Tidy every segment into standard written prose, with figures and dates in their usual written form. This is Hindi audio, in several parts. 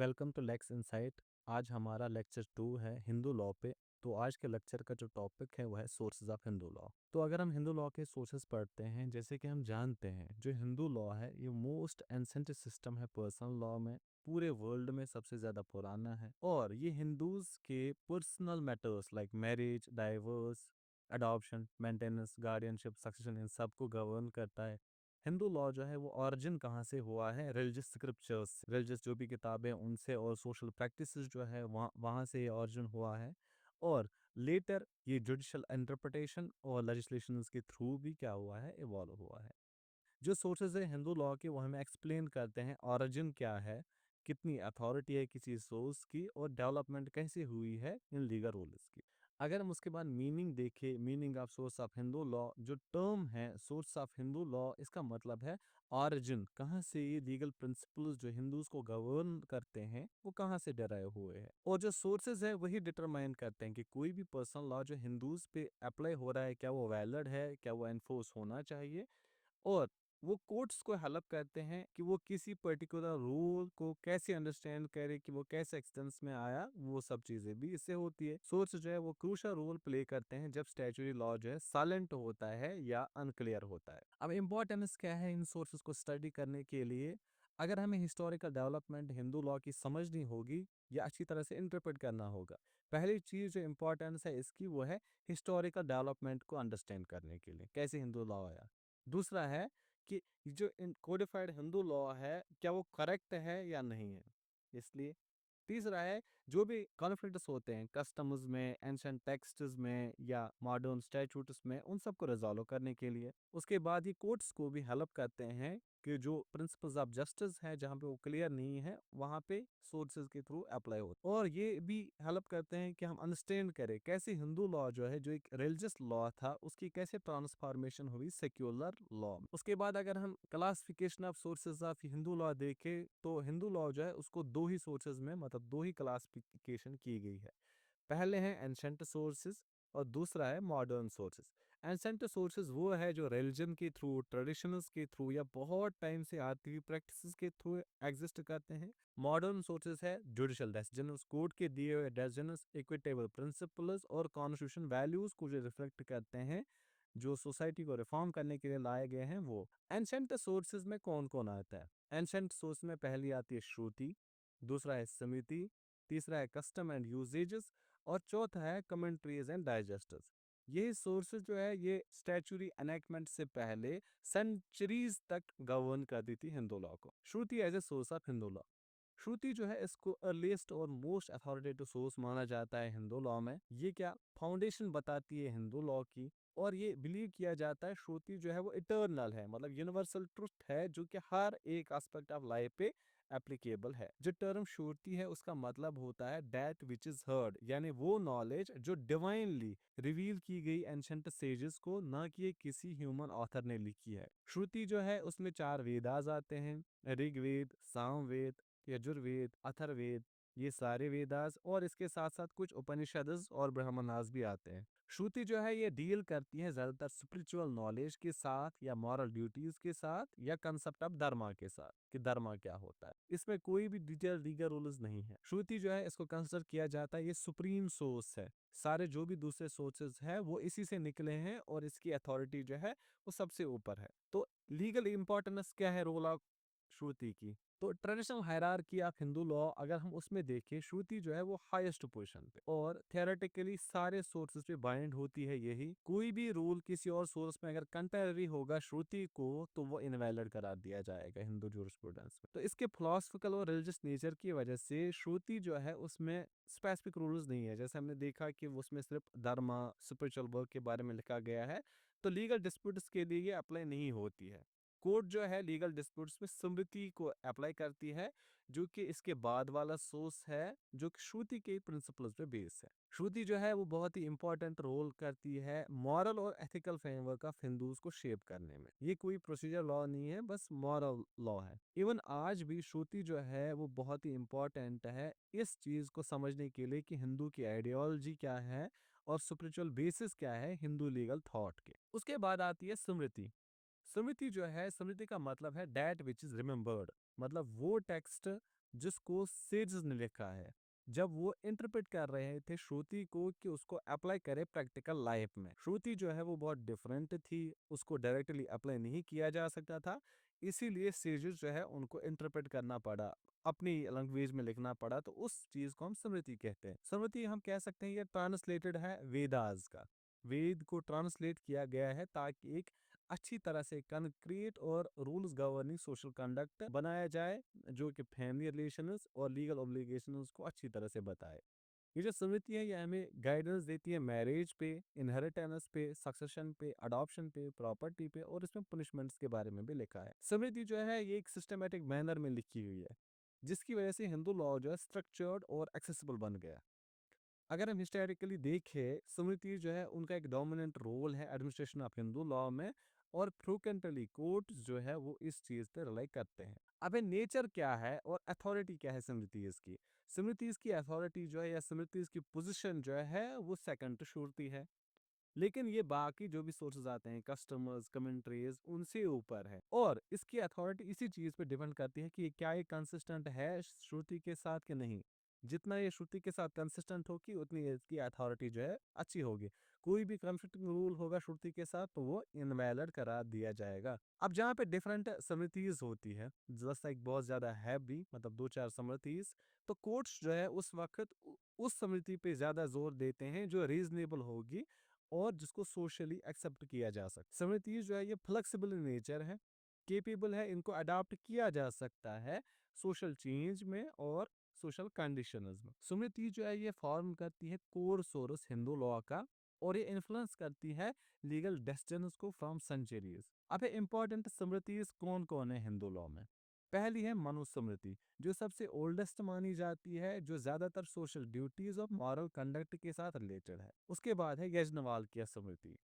Welcome to lakes insight. आज हमारा लेक्चर 2 है हिंदू लॉ पे। तो आज के लेक्चर का जो टॉपिक है वो है सोर्सेज ऑफ हिंदू लॉ। तो अगर हम हिंदू लॉ के सोर्सेज पढ़ते हैं, जैसे कि हम जानते हैं जो हिंदू लॉ है ये मोस्ट एंसेंट सिस्टम है पर्सनल लॉ में। पूरे वर्ल्ड में सबसे ज़्यादा पुराना है और ये हिंदूज के personal matters like marriage, divorce, adoption, maintenance, guardianship, succession इन सब को गवर्न करता है। हिंदू लॉ जो है वो ऑरिजिन कहाँ से हुआ है? रिलीजियस स्क्रिप्चर्स, रिलीजियस जो भी किताबें उनसे, और सोशल प्रैक्टिसेस जो है वहाँ वहाँ से ये ऑरिजिन हुआ है। और लेटर ये जुडिशियल इंटरप्रिटेशन और लेजिस्लेशंस के थ्रू भी क्या हुआ है, इवॉल्व हुआ है। जो सोर्सेज है हिंदू लॉ के वो हमें एक्सप्लेन करते हैं ऑरिजिन क्या है, कितनी अथॉरिटी है किसी सोर्स की, और डेवलपमेंट कैसे हुई है इन लीगल रूल्स की। अगर हम उसके बाद मीनिंग देखें, meaning of source of Hindu law, जो टर्म है सोर्स ऑफ हिंदू लॉ, इसका मतलब है ऑरिजिन, कहाँ से ये लीगल प्रिंसिपल्स जो हिंदूज को गवर्न करते हैं वो कहाँ से डराए हुए हैं। और जो सोर्सेज है वही डिटरमाइन करते हैं कि कोई भी पर्सनल लॉ जो हिंदूज पे अप्लाई हो रहा है क्या वो वैलिड है, क्या वो एनफोर्स होना चाहिए। और वो कोर्ट्स को हेल्प करते हैं कि वो किसी पर्टिकुलर रूल को कैसे अंडरस्टैंड करे, कि वो कैसे एक्सटेंस में आया, वो सब चीजें भी इससे होती है। सोर्स जो है वो क्रूशियल रोल प्ले करते हैं जब स्टैट्यूटरी लॉ जो है साइलेंट होता है या अनक्लियर होता है। अब इम्पोर्टेंस क्या है इन सोर्सेज को स्टडी करने के लिए? अगर हमें हिस्टोरिकल डेवलपमेंट हिंदू लॉ की समझनी होगी या अच्छी तरह से इंटरप्रेट करना होगा, पहली चीज जो इम्पोर्टेंस है इसकी वो है हिस्टोरिकल डेवलपमेंट को अंडरस्टैंड करने के लिए कैसे हिंदू लॉ आया। दूसरा है कि जो कोडिफाइड हिंदू लॉ है क्या वो करेक्ट है या नहीं है, इसलिए। तीसरा है जो भी कॉन्फ्लिक्ट्स होते हैं कस्टम्स में, एंशिएंट टेक्स्ट्स में या मॉडर्न स्टैट्यूट्स में, उन सबको रिजॉल्व करने के लिए। उसके बाद ही कोर्ट्स को भी हेल्प करते हैं कि जो प्रिंसिपल्स ऑफ जस्टिस है जहाँ पे वो क्लियर नहीं है वहाँ पे सोर्सेज के थ्रू अप्लाई हो, और ये भी हेल्प करते हैं कि हम अंडरस्टैंड करें कैसे हिंदू लॉ जो है, जो एक रिलीजियस लॉ था, उसकी कैसे ट्रांसफॉर्मेशन हुई सेक्युलर लॉ में। उसके बाद अगर हम classification of sources of Hindu law देखें तो हिंदू लॉ जो है उसको दो ही सोर्सेज में, मतलब दो ही क्लासिफिकेशन की गई है। पहले हैं एंशंट सोर्सेज और दूसरा है मॉडर्न सोर्सेज। एंशंट सोर्सेज वो है जो रिलीजन के थ्रू, ट्रेडिशंस के थ्रू या बहुत टाइम से आती हुई प्रैक्टिसेस के थ्रू एग्जिस्ट करते हैं। मॉडर्न सोर्सेज है जुडिशियल डिसीजंस, कोर्ट के दिए हुए डिसीजंस, इक्विटेबल प्रिंसिपल्स और कॉन्स्टिट्यूशन वैल्यूज को जो रिफ्लेक्ट करते हैं, जो सोसाइटी को रिफॉर्म करने के लिए लाए गए हैं वो। एंशंट सोर्सेज में कौन कौन आता है? एंशंट सोर्स में पहली आती है श्रुति, दूसरा है स्मृति, तीसरा है कस्टम एंड यूजेजेस, और चौथा है कमेंट्रीज एंड डाइजेस्टर्स। ये सोर्सेज जो है ये स्टैचुरी एनेक्टमेंट से पहले सेंचुरीज तक गवर्न करती थी हिंदू लॉ को। Shruti as a source of Hindu law, Shruti जो है इसको अर्लीस्ट और मोस्ट अथॉरिटेटिव सोर्स माना जाता है हिंदू लॉ में। ये क्या फाउंडेशन बताती है हिंदू लॉ की, और ये बिलीव किया जाता है श्रुति जो है वो इटर्नल है, मतलब यूनिवर्सल ट्रुथ है जो कि हर एक एस्पेक्ट ऑफ लाइफ पे एप्लीकेबल है। जो टर्म श्रुति है उसका मतलब होता है दैट विच इज हर्ड, यानी वो नॉलेज जो डिवाइनली रिवील की गई एंशंट सेजेस को, ना कि ये किसी ह्यूमन ऑथर ने लिखी है। श्रुति जो है उसमें 4 वेदास आते हैं, ऋग्वेद, सामवेद, यजुर्वेद, अथर्ववेद, ये सारे वेदास, और इसके साथ साथ कुछ उपनिषदस और ब्रह्मणास भी आते हैं। श्रुति जो है ये डील करती है ज्यादातर स्पिरिचुअल नॉलेज के साथ या मॉरल ड्यूटीज के साथ या कंसेप्ट ऑफ धर्मा के साथ, कि धर्मा क्या होता है। इसमें कोई भी डिटेल लीगल रूल्स नहीं है। श्रुति जो है इसको कंसिडर किया जाता है ये सुप्रीम सोर्स है, सारे जो भी दूसरे सोर्सेज है वो इसी से निकले हैं, और इसकी अथॉरिटी जो है वो सबसे ऊपर है। तो लीगल इंपॉर्टेंस क्या है रोल ऑफ श्रुति की? तो traditional hierarchy of Hindu law अगर हम उसमें देखें, श्रुति जो है वो हाईएस्ट पोजीशन पे, और थियोरेटिकली सारे सोर्सेज पे बाइंड होती है। यही कोई भी रूल किसी और सोर्स में अगर कंट्रारी होगा श्रुति को तो वो इनवैलिड करार दिया जाएगा हिंदू जूरिस्प्रूडेंस में। तो इसके फिलोसफिकल और रिलीजियस नेचर की वजह से श्रुति जो है उसमें स्पेसिफिक रूल्स नहीं है। जैसे हमने देखा कि उसमें सिर्फ धर्म, स्पिरिचुअल वर्क के बारे में लिखा गया है, तो लीगल डिस्प्यूट्स के लिए ये अप्लाई नहीं होती है। कोर्ट जो है लीगल डिस्प्यूट्स में स्मृति को अप्लाई करती है, जो कि इसके बाद वाला सोर्स है, जो कि श्रुति के प्रिंसिपल्स पे बेस है। श्रुति जो है वो बहुत ही इंपॉर्टेंट रोल करती है मॉरल और एथिकल फ्रेमवर्क ऑफ हिंदूज को शेप करने में। ये कोई प्रोसीजर लॉ नहीं है, बस मॉरल लॉ है। इवन आज भी श्रुति जो है वो बहुत ही इंपॉर्टेंट है इस चीज को समझने के लिए कि हिंदू की आइडियोलॉजी क्या है और स्पिरिचुअल बेसिस क्या है हिंदू लीगल थॉट के। उसके बाद आती है स्मृति। स्मृति जो है, स्मृति का मतलब है दैट विच इज रिमेम्बर्ड, मतलब वो टेक्स्ट जिसको सेजेस ने लिखा है, जब वो इंटरप्रेट कर रहे थे श्रुति को कि उसको अप्लाई करे प्रैक्टिकल लाइफ में। श्रुति जो है वो बहुत डिफरेंट थी, उसको डायरेक्टली अप्लाई नहीं किया जा सकता था, इसीलिए सेजेस जो है उनको इंटरप्रेट करना पड़ा, अपनी लैंग्वेज में लिखना पड़ा, तो उस चीज को हम स्मृति कहते हैं। स्मृति हम कह सकते हैं ये ट्रांसलेटेड है वेदास का, वेद को ट्रांसलेट किया गया है ताकि एक अच्छी तरह से कंक्रीट और रूल्स गवर्निंग सोशल कंडक्ट बनाया जाए, जो कि फैमिली रिलेशंस और लीगल ऑब्लिगेशंस को अच्छी तरह से बताए। ये जो स्मृति है ये हमें गाइडेंस देती है मैरिज पे, इनहेरिटेंस पे, सक्सेशन पे, अडॉप्शन पे, प्रॉपर्टी पे, और इसमें पनिशमेंट्स के बारे में भी लिखा है। स्मृति जो है ये एक सिस्टमेटिक मैनर में लिखी हुई है, जिसकी वजह से हिंदू लॉ जो है स्ट्रक्चर्ड और एक्सेसिबल बन गया। अगर हम हिस्टोरिकली देखें, स्मृति जो है उनका एक डोमिनेंट रोल है एडमिनिस्ट्रेशन ऑफ हिंदू लॉ में, और फ्रिक्वेंटली कोर्ट जो है वो इस चीज पे रिलाई करते हैं। अब नेचर क्या है और अथॉरिटी क्या है स्मृतिज की? स्मृतिज की अथॉरिटी जो है या स्मृतिज की पोजीशन जो है वो सेकंड टू श्रुति है, लेकिन ये बाकी जो भी सोर्सेज आते हैं, कस्टमर्स, कमेंट्रीज, उनसे ऊपर है, और इसकी अथॉरिटी इसी चीज पे डिपेंड करती है कि क्या ये कंसिस्टेंट है श्रुति के साथ कि नहीं। जितना ये श्रुति के साथ कंसिस्टेंट होगी उतनी इसकी अथॉरिटी जो है अच्छी होगी। कोई भी कन्फ्लिक्टिंग रूल होगा श्रुति के साथ तो वो इनवैलिड करार दिया जाएगा। अब जहाँ पे डिफरेंट समृतिज होती है, जस्ट लाइक बहुत ज्यादा है भी, मतलब दो चार समृतिज, तो कोर्ट्स जो है उस वक्त उस समृति पे ज्यादा जोर देते हैं जो रीजनेबल होगी और जिसको सोशली एक्सेप्ट किया जा सकता। समृतिज जो है ये फ्लेक्सिबल इन नेचर है, केपेबल है, इनको अडॉप्ट किया जा सकता है सोशल चेंज में और सोशल कंडीशंस में। स्मृति जो है ये फॉर्म करती है कोर सोर्स हिंदू लॉ का, और ये इन्फ्लुएंस करती है लीगल डेस्टिनीज को फ्रॉम सेंचुरीज। अब इंपॉर्टेंट स्मृतिज कौन कौन है हिंदू लॉ में? पहली है मनुस्मृति, जो सबसे ओल्डेस्ट मानी जाती है, जो ज्यादातर सोशल ड्यूटीज और मॉरल कंडक्ट के साथ रिलेटेड है। उसके बाद है यज्ञवल्क्य स्मृति,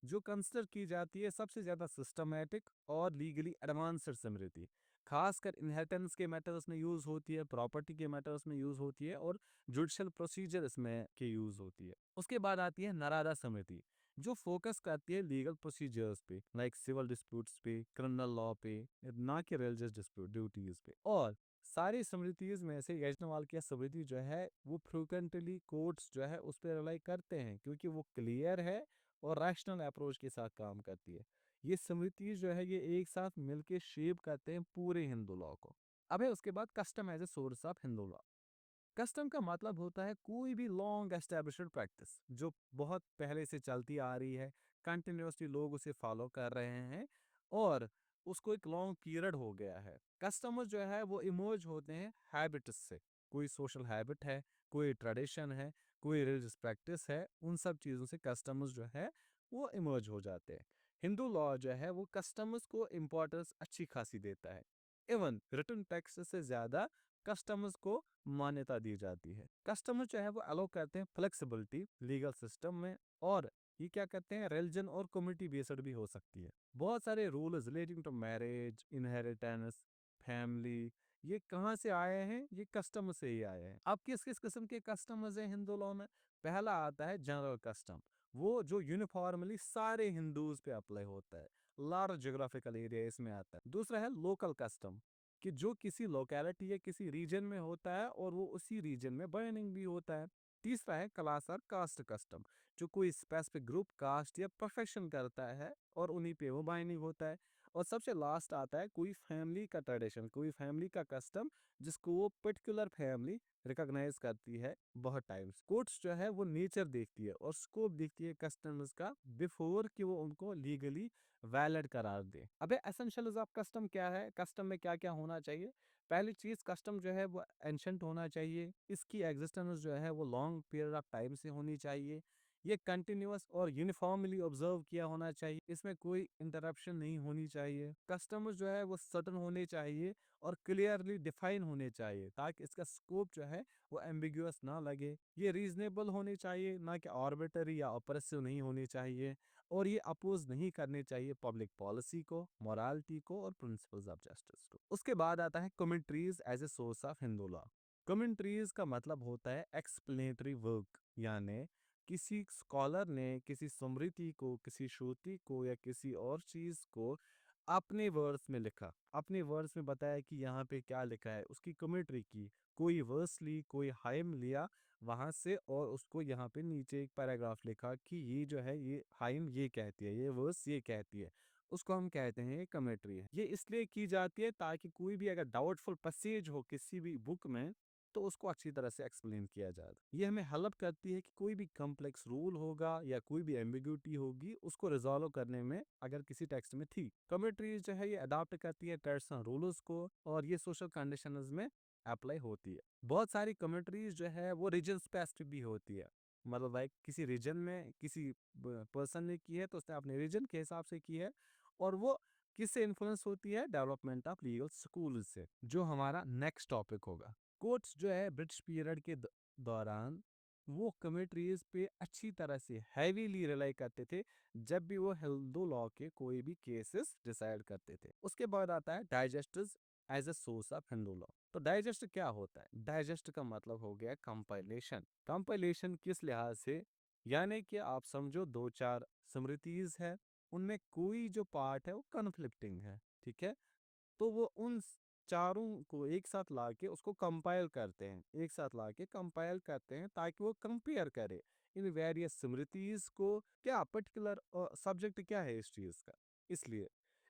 जो कंसिडर की जाती है सबसे ज्यादा सिस्टमैटिक और लीगली एडवांस्ड स्मृति, खासकर इनहेरिटेंस के मैटर्स में यूज होती है, प्रॉपर्टी के मैटर्स में यूज होती है, और जुडिशियल प्रोसीजर इसमें के यूज होती है। उसके बाद आती है नारदा समिति, जो फोकस करती है लीगल प्रोसीजर्स पे, लाइक सिविल डिस्प्यूट्स पे, क्रिमिनल लॉ पे, ना कि रिलीजियस डिस्प्यूट ड्यूटीज पे। और सारी स्मृतिज में से यज्ञवल्क्य स्मृति जो है वो फ्रिक्वेंटली कोर्ट्स जो है उस पर रिलाई करते हैं, क्योंकि वो क्लियर है और रैशनल अप्रोच के साथ काम करती है। ये स्मृति जो है ये एक साथ मिलके शेप करते हैं पूरे हिंदू लॉ को। अब है उसके बाद custom as a source of Hindu law. Custom का मतलब होता है कोई भी लॉन्ग एस्टेब्लिश्ड प्रैक्टिस जो बहुत पहले से चलती आ रही है, कंटिन्यूसली लोग उसे फॉलो कर रहे हैं, और उसको एक लॉन्ग पीरियड हो गया है। कस्टमर्स जो है वो इमर्ज होते हैं हैबिट्स से, कोई सोशल हैबिट है, कोई ट्रेडिशन है, कोई रिलीजियस प्रैक्टिस है, उन सब चीज़ों से कस्टमर्स जो है वो इमर्ज हो जाते हैं। हिंदू लॉ जो है वो कस्टमर्स को इम्पोर्टेंस अच्छी खासी देता है, इवन रिटन टेक्स्ट से ज्यादा कस्टमर्स को मान्यता दी जाती है। कस्टमर जो है वो अलाउ करते हैं फ्लेक्सिबिलिटी लीगल सिस्टम में, और ये क्या करते हैं रिलीजन और कम्युनिटी बेस्ड भी हो सकती है। बहुत सारे rules relating to marriage, inheritance, family, ये कहाँ से आए हैं? ये कस्टम से ही आए हैं। अब किस किस किस्म के कस्टमर्स हैं हिंदू लॉ में? पहला आता है जनरल कस्टम, वो जो यूनिफॉर्मली सारे हिंदूज पे अप्लाई होता है, लार्ज ज्योग्राफिकल एरिया इसमें आता है। दूसरा है लोकल कस्टम, कि जो किसी लोकेलिटी या किसी रीजन में होता है और वो उसी रीजन में बाइंडिंग भी होता है। तीसरा है क्लास और कास्ट कस्टम, जो कोई स्पेसिफिक ग्रुप, कास्ट या प्रोफेशन करता है और उन्हीं पे वो बाइंडिंग होता है। और सबसे लास्ट आता है कोई फैमिली का ट्रेडिशन, कोई फैमिली का कस्टम, जिसको वो पर्टिकुलर फैमिली रिकॉग्नाइज करती है बहुत टाइम्स। कोर्ट्स जो है वो नेचर देखती है और स्कोप देखती है कस्टमर्स का बिफोर कि वो उनको लीगली वैलिड करार दे। अबे एसेंशियल्स ऑफ कस्टम क्या है? कस्टम में क्या क्या होना चाहिए? पहली चीज, कस्टम जो है वो एंशंट होना चाहिए, इसकी एग्जिस्टेंस जो है वो लॉन्ग पीरियड ऑफ टाइम से होनी चाहिए, ये कंटिन्यूअस और यूनिफॉर्मली ऑब्जर्व किया होना चाहिए, इसमें कोई इंटरप्शन नहीं होनी चाहिए। कस्टमर्स जो है वो सर्टन होने चाहिए और क्लियरली डिफाइन होने चाहिए, ताकि इसका स्कोप जो है वो एम्बिगुअस ना लगे। ये रीजनेबल होने चाहिए, ना कि आर्बिट्ररी या ऑपरेसिव नहीं होने चाहिए, और ये अपोज नहीं करने चाहिए पब्लिक पॉलिसी को, मोरालिटी को और प्रिंसिपल्स ऑफ जस्टिस को। उसके बाद आता है commentaries as a source of Hindu law. Commentaries का मतलब होता है एक्सप्लेनेटरी वर्क, यानी किसी स्कॉलर ने किसी स्मृति को, किसी श्रुति को या किसी और चीज को अपने वर्ड्स में लिखा, अपने वर्ड्स में बताया कि यहाँ पे क्या लिखा है, उसकी कमेंट्री की, कोई वर्स ली, कोई हाइम लिया वहाँ से और उसको यहाँ पे नीचे एक पैराग्राफ लिखा कि ये जो है ये हाइम ये कहती है, ये वर्स ये कहती है, उसको हम कहते हैं ये कमेंट्री है। ये इसलिए की जाती है ताकि कोई भी अगर डाउटफुल पैसेज हो किसी भी बुक में तो उसको अच्छी तरह से एक्सप्लेन किया जाए। ये हमें हेल्प करती है कि कोई भी कॉम्प्लेक्स रूल होगा या कोई भी एम्बिग्यूटी होगी उसको रिजॉल्व करने में अगर किसी टेक्स्ट में थी। कमेंट्रीज जो है ये अडॉप्ट करती है ट्रेडिशनल रूल्स को और ये सोशल कंडीशंस में अप्लाई होती है। बहुत सारी कमेंट्रीज जो है वो रीजन स्पेसिफिक भी होती है, मतलब लाइक किसी रीजन में किसी पर्सन ने की है तो उसने अपने रीजन के हिसाब से की है और वो किससे इन्फ्लुएंस होती है, डेवलपमेंट ऑफ लीगल स्कूल से, जो हमारा नेक्स्ट टॉपिक होगा। कोर्ट्स जो है ब्रिटिश पीरियड के दौरान वो कमेंट्रीज पे अच्छी तरह से हैवीली रिलाई करते थे जब भी वो हिंदू लॉ के कोई भी केसेस डिसाइड करते थे। उसके बाद आता है digesters as a source of Hindu law. तो डाइजेस्ट क्या होता है? डाइजेस्ट का मतलब हो गया कंपाइलेशन। कंपाइलेशन किस लिहाज से, यानी कि आप समझो दो चार स्मृतिज है, उनमें कोई जो पार्ट है वो कन्फ्लिक्टिंग है, ठीक है, तो वो उन चारों को एक साथ लाके उसको कंपाइल करते हैं, एक साथ लाके कंपाइल करते हैं ताकि वो कंपेयर करे इन वेरियस स्मृतिज को, क्या पर्टिकुलर सब्जेक्ट क्या है इस चीज का। इसलिए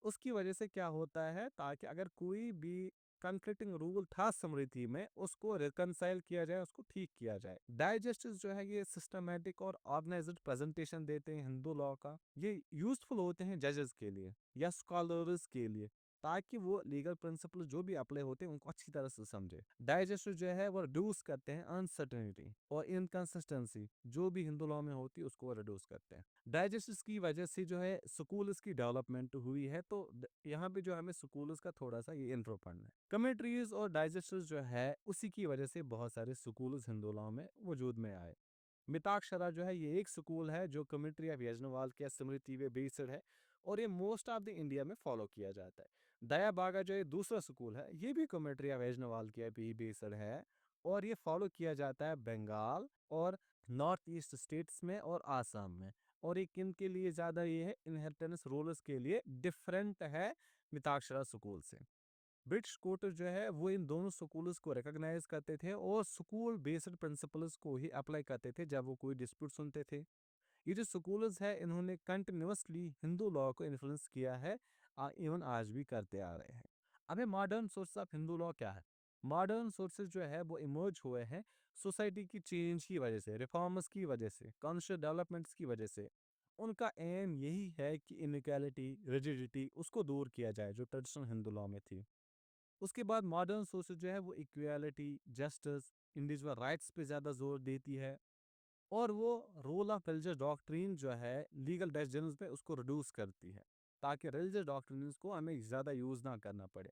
उसकी वजह से क्या होता है, ताकि अगर कोई भी कन्फ्लिक्टिंग रूल था स्मृति में उसको रिकंसाइल किया जाए, उसको ठीक किया जाए। डाइजेस्ट जो है ये सिस्टमेटिक और ऑर्गेनाइज्ड प्रेजेंटेशन देते हैं हिंदू लॉ का। ये यूजफुल होते हैं जजेस के लिए या स्कॉलर्स के लिए, ताकि वो लीगल प्रिंसिपल जो भी अप्लाई होते हैं उनको अच्छी तरह से समझे। डाइजेस्ट जो है वो रिड्यूस करते हैं अनसर्टेनिटी और इनकंसिस्टेंसी जो भी हिंदू लॉ में होती है उसको वो रिड्यूस करते हैं। डाइजेस्ट की वजह से जो है स्कूल्स की डेवलपमेंट हुई है, तो यहाँ पे जो हमें स्कूल्स का थोड़ा सा ये इंट्रो पढ़ना है। कमेंट्रीज और डाइजेस्ट जो है उसी की वजह से बहुत सारे स्कूल्स हिंदू लॉ में वजूद में आए। मिताक्षरा जो है ये एक स्कूल है जो कमेंट्री ऑफ यजनवाल के स्मृति पे बेस्ड है और ये मोस्ट ऑफ द इंडिया में फॉलो किया जाता है। दया बागा जो है दूसरा स्कूल है, ये भी कमेंट्री ऑफ यजनवाल के पे बेस्ड है और ये फॉलो किया जाता है बंगाल और नॉर्थ ईस्ट स्टेट्स में और आसाम में। और ये किन के लिए ज्यादा ये है, इनहेरिटेंस रूल्स के लिए डिफरेंट है मिताक्षरा स्कूल से। ब्रिटिश कोर्ट जो है वो इन दोनों स्कूल्स को रिकॉग्नाइज करते थे और स्कूल बेस्ड प्रिंसिपल्स को ही अप्लाई करते थे जब वो कोई डिस्प्यूट सुनते थे। ये जो स्कूल्स है इन्होंने कंटिन्यूसली हिंदू लॉ को इन्फ्लुएंस किया है, इवन आज भी करते आ रहे हैं। अबे modern source of Hindu law क्या है? मॉडर्न सोर्सेज जो है वो इमर्ज हुए हैं सोसाइटी की चेंज की वजह से, रिफॉर्म्स की वजह से, कॉन्शियस डेवलपमेंट्स की वजह से। उनका एम यही है कि इनइक्वालिटी रिजिडिटी उसको दूर किया जाए जो ट्रेडिशनल हिंदू लॉ में थी। उसके बाद मॉडर्न सोर्सेज जो है वो इक्वालिटी, जस्टिस, इंडिविजुअल राइट्स पे ज़्यादा जोर देती है और वो रोल ऑफ रिलीजियस डॉक्ट्रिन जो है लीगल डिसीजंस पे उसको रिड्यूस करती है ताकि रिलीजियस डॉक्ट्रिन्स को हमें ज़्यादा यूज़ ना करना पड़े।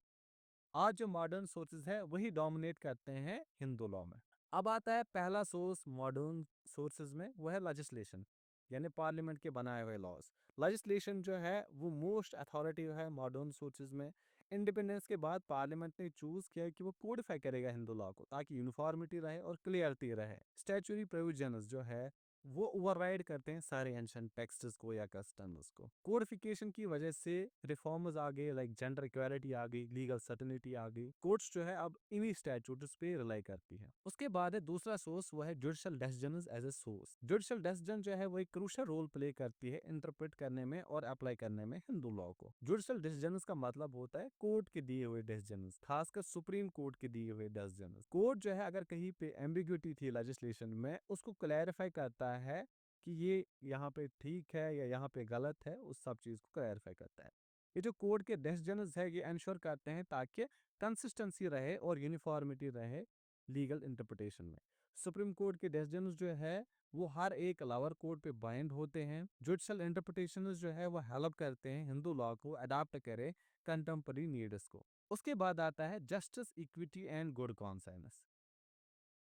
आज जो मॉडर्न सोर्सेज है वही डोमिनेट करते हैं हिंदू लॉ में। अब आता है पहला सोर्स मॉडर्न सोर्सेज में, वो है लेजिस्लेशन, यानी पार्लियामेंट के बनाए हुए लॉज। लेजिस्लेशन जो है वो मोस्ट अथॉरिटिव है मॉडर्न सोर्सेज में। इंडिपेंडेंस के बाद पार्लियामेंट ने चूज किया कि वो कोडिफाई करेगा हिंदू लॉ को ताकि यूनिफॉर्मिटी रहे और क्लियरिटी रहे। स्टैट्यूटरी प्रोविजंस जो है वो ओवरराइड करते हैं सारे एंशिएंट टेक्स्ट्स को या कस्टम्स को। कोडिफिकेशन की वजह से रिफॉर्म्स आ गए, लाइक जेंडर इक्वालिटी आ गई, लीगल सर्टेनिटी आ गई। कोर्ट्स जो है अब इन्हीं स्टैट्यूट्स पे रिलाई करती है। उसके बाद है दूसरा सोर्स, वो है judicial decisions as a source. Judicial decision जो है वो एक क्रूशियल रोल प्ले करती है इंटरप्रेट करने में और अप्लाई करने में हिंदू लॉ को। जुडिशियल डिसीजंस का मतलब होता है कोर्ट के दिए हुए डिसीजंस, खासकर सुप्रीम कोर्ट के दिए हुए डिसीजंस। कोर्ट जो है अगर कहीं पे एम्बिग्यूटी थी लेजिस्लेशन में उसको क्लैरिफाई करता है कि ये यहाँ पे ठीक है या यहाँ पे गलत है, उस सब चीज को क्लैरिफाई करता है। ये जो कोर्ट के डिसीजंस है ये इंश्योर करते हैं ताकि कंसिस्टेंसी रहे और यूनिफॉर्मिटी रहे लीगल इंटरप्रिटेशन में। सुप्रीम कोर्ट के डिसीजंस जो है वो हर एक लोअर कोर्ट पे बाइंड होते हैं। जुडिशियल इंटरप्रिटेशन जो है वो हेल्प करते हैं हिंदू लॉ को अडॉप्ट करे कंटेम्पररी नीड्स को। उसके बाद आता है जस्टिस, इक्विटी एंड गुड कॉन्साइनेंस।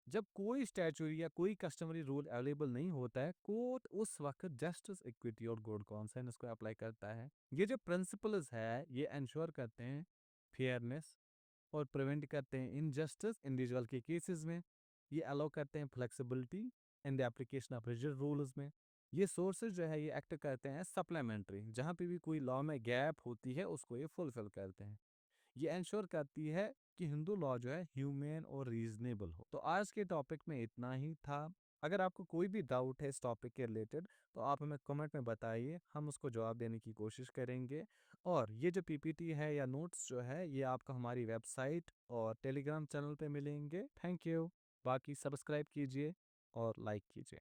जब कोई स्टैच्यूरी या कोई कस्टमरी रूल अवेलेबल नहीं होता है, कोर्ट उस वक्त जस्टिस, इक्विटी और गुड कॉन्साइनेंस को अप्लाई करता है। ये जो प्रिंसिपल्स है ये इंश्योर करते हैं फेयरनेस और प्रिवेंट करते हैं इनजस्टिस इंडिविजुअल के केसेस में। ये अलाउ करते हैं flexibility in the application of rigid rules में। ये सोर्सेज जो है ये एक्ट करते हैं सप्लीमेंट्री, जहाँ पे भी कोई लॉ में गैप होती है उसको ये फुलफिल करते हैं। ये इंश्योर करती है कि हिंदू लॉ जो है ह्यूमन और रीजनेबल हो। तो आज के टॉपिक में इतना ही था। अगर आपको कोई भी डाउट है इस टॉपिक के रिलेटेड तो आप हमें कमेंट में बताइए, हम उसको जवाब देने की कोशिश करेंगे। और ये जो पीपीटी है या नोट्स जो है ये आपको हमारी वेबसाइट और टेलीग्राम चैनल पे मिलेंगे। Thank you. बाकी सब्सक्राइब कीजिए और लाइक कीजिए।